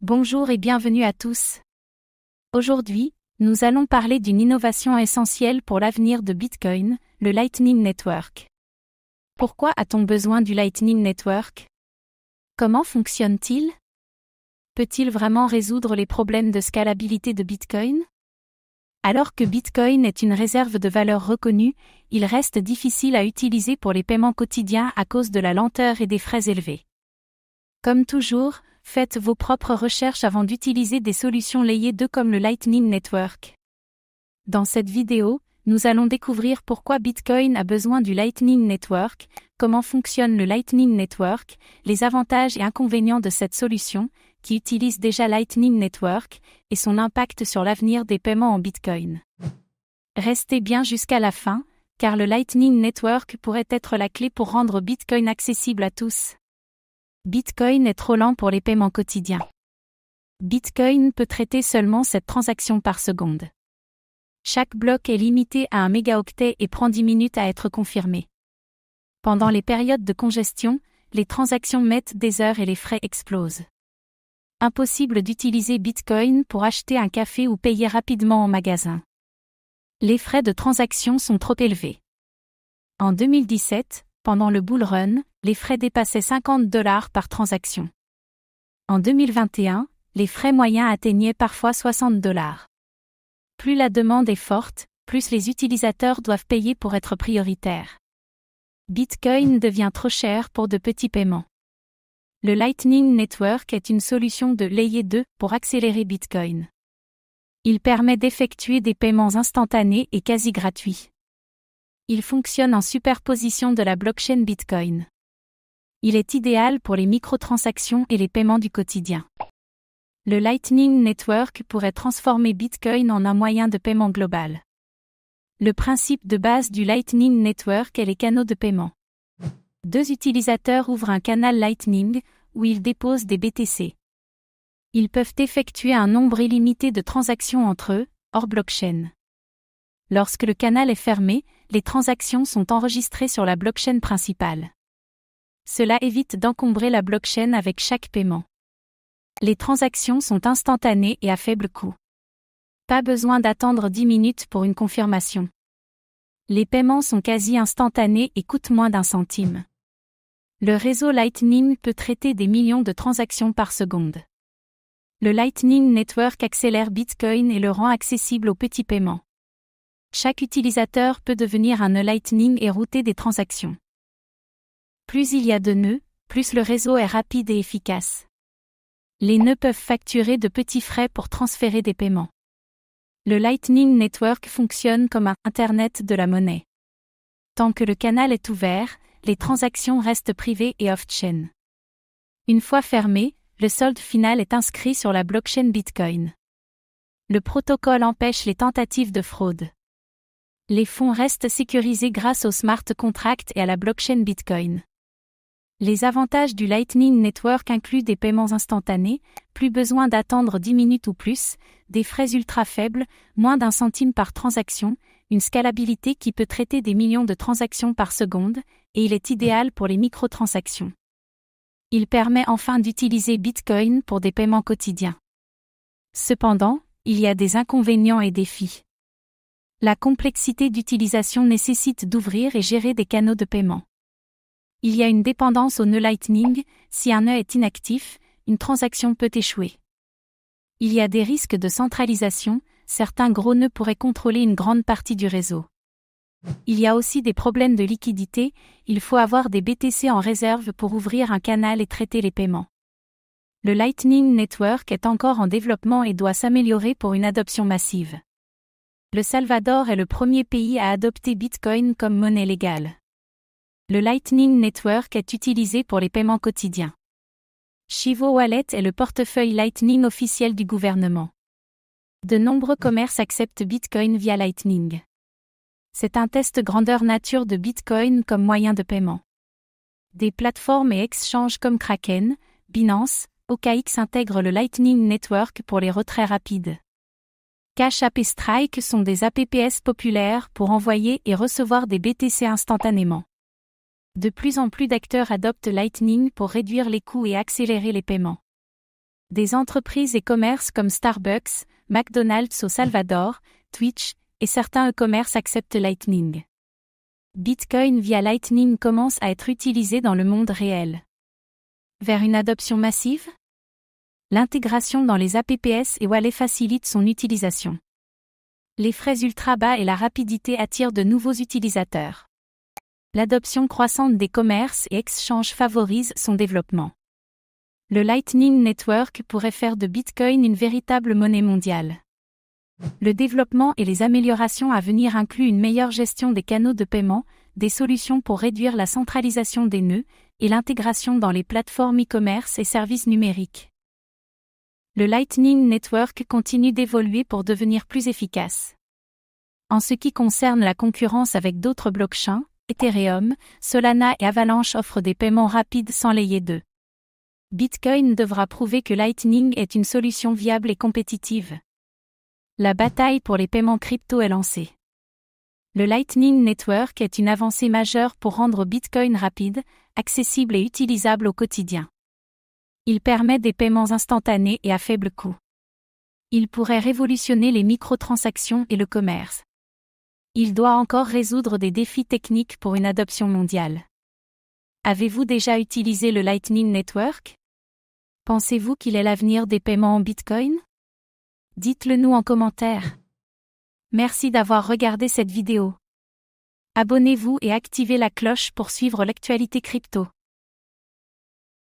Bonjour et bienvenue à tous. Aujourd'hui, nous allons parler d'une innovation essentielle pour l'avenir de Bitcoin, le Lightning Network. Pourquoi a-t-on besoin du Lightning Network? Comment fonctionne-t-il? Peut-il vraiment résoudre les problèmes de scalabilité de Bitcoin? Alors que Bitcoin est une réserve de valeur reconnue, il reste difficile à utiliser pour les paiements quotidiens à cause de la lenteur et des frais élevés. Comme toujours, faites vos propres recherches avant d'utiliser des solutions layers 2 comme le Lightning Network. Dans cette vidéo, nous allons découvrir pourquoi Bitcoin a besoin du Lightning Network, comment fonctionne le Lightning Network, les avantages et inconvénients de cette solution, qui utilise déjà Lightning Network, et son impact sur l'avenir des paiements en Bitcoin. Restez bien jusqu'à la fin, car le Lightning Network pourrait être la clé pour rendre Bitcoin accessible à tous. Bitcoin est trop lent pour les paiements quotidiens. Bitcoin peut traiter seulement 7 transactions par seconde. Chaque bloc est limité à 1 mégaoctet et prend 10 minutes à être confirmé. Pendant les périodes de congestion, les transactions mettent des heures et les frais explosent. Impossible d'utiliser Bitcoin pour acheter un café ou payer rapidement en magasin. Les frais de transaction sont trop élevés. En 2017, pendant le bull run, les frais dépassaient $50 par transaction. En 2021, les frais moyens atteignaient parfois $60. Plus la demande est forte, plus les utilisateurs doivent payer pour être prioritaires. Bitcoin devient trop cher pour de petits paiements. Le Lightning Network est une solution de layer 2 pour accélérer Bitcoin. Il permet d'effectuer des paiements instantanés et quasi gratuits. Il fonctionne en superposition de la blockchain Bitcoin. Il est idéal pour les microtransactions et les paiements du quotidien. Le Lightning Network pourrait transformer Bitcoin en un moyen de paiement global. Le principe de base du Lightning Network est les canaux de paiement. 2 utilisateurs ouvrent un canal Lightning, où ils déposent des BTC. Ils peuvent effectuer un nombre illimité de transactions entre eux, hors blockchain. Lorsque le canal est fermé, les transactions sont enregistrées sur la blockchain principale. Cela évite d'encombrer la blockchain avec chaque paiement. Les transactions sont instantanées et à faible coût. Pas besoin d'attendre 10 minutes pour une confirmation. Les paiements sont quasi instantanés et coûtent moins d'1 centime. Le réseau Lightning peut traiter des millions de transactions par seconde. Le Lightning Network accélère Bitcoin et le rend accessible aux petits paiements. Chaque utilisateur peut devenir un nœud Lightning et router des transactions. Plus il y a de nœuds, plus le réseau est rapide et efficace. Les nœuds peuvent facturer de petits frais pour transférer des paiements. Le Lightning Network fonctionne comme un Internet de la monnaie. Tant que le canal est ouvert, les transactions restent privées et off-chain. Une fois fermé, le solde final est inscrit sur la blockchain Bitcoin. Le protocole empêche les tentatives de fraude. Les fonds restent sécurisés grâce au smart contract et à la blockchain Bitcoin. Les avantages du Lightning Network incluent des paiements instantanés, plus besoin d'attendre 10 minutes ou plus, des frais ultra faibles, moins d'1 centime par transaction, une scalabilité qui peut traiter des millions de transactions par seconde, et il est idéal pour les microtransactions. Il permet enfin d'utiliser Bitcoin pour des paiements quotidiens. Cependant, il y a des inconvénients et défis. La complexité d'utilisation nécessite d'ouvrir et gérer des canaux de paiement. Il y a une dépendance au nœud Lightning, si un nœud est inactif, une transaction peut échouer. Il y a des risques de centralisation, certains gros nœuds pourraient contrôler une grande partie du réseau. Il y a aussi des problèmes de liquidité, il faut avoir des BTC en réserve pour ouvrir un canal et traiter les paiements. Le Lightning Network est encore en développement et doit s'améliorer pour une adoption massive. Le Salvador est le premier pays à adopter Bitcoin comme monnaie légale. Le Lightning Network est utilisé pour les paiements quotidiens. Chivo Wallet est le portefeuille Lightning officiel du gouvernement. De nombreux commerces acceptent Bitcoin via Lightning. C'est un test grandeur nature de Bitcoin comme moyen de paiement. Des plateformes et exchanges comme Kraken, Binance, OKX intègrent le Lightning Network pour les retraits rapides. Cash App et Strike sont des apps populaires pour envoyer et recevoir des BTC instantanément. De plus en plus d'acteurs adoptent Lightning pour réduire les coûts et accélérer les paiements. Des entreprises e-commerce comme Starbucks, McDonald's au Salvador, Twitch, et certains e-commerce acceptent Lightning. Bitcoin via Lightning commence à être utilisé dans le monde réel. Vers une adoption massive? L'intégration dans les apps et wallets facilite son utilisation. Les frais ultra bas et la rapidité attirent de nouveaux utilisateurs. L'adoption croissante des commerces et exchanges favorise son développement. Le Lightning Network pourrait faire de Bitcoin une véritable monnaie mondiale. Le développement et les améliorations à venir incluent une meilleure gestion des canaux de paiement, des solutions pour réduire la centralisation des nœuds, et l'intégration dans les plateformes e-commerce et services numériques. Le Lightning Network continue d'évoluer pour devenir plus efficace. En ce qui concerne la concurrence avec d'autres blockchains, Ethereum, Solana et Avalanche offrent des paiements rapides sans layer d'eux. Bitcoin devra prouver que Lightning est une solution viable et compétitive. La bataille pour les paiements crypto est lancée. Le Lightning Network est une avancée majeure pour rendre Bitcoin rapide, accessible et utilisable au quotidien. Il permet des paiements instantanés et à faible coût. Il pourrait révolutionner les microtransactions et le commerce. Il doit encore résoudre des défis techniques pour une adoption mondiale. Avez-vous déjà utilisé le Lightning Network? Pensez-vous qu'il est l'avenir des paiements en Bitcoin? Dites-le nous en commentaire. Merci d'avoir regardé cette vidéo. Abonnez-vous et activez la cloche pour suivre l'actualité crypto.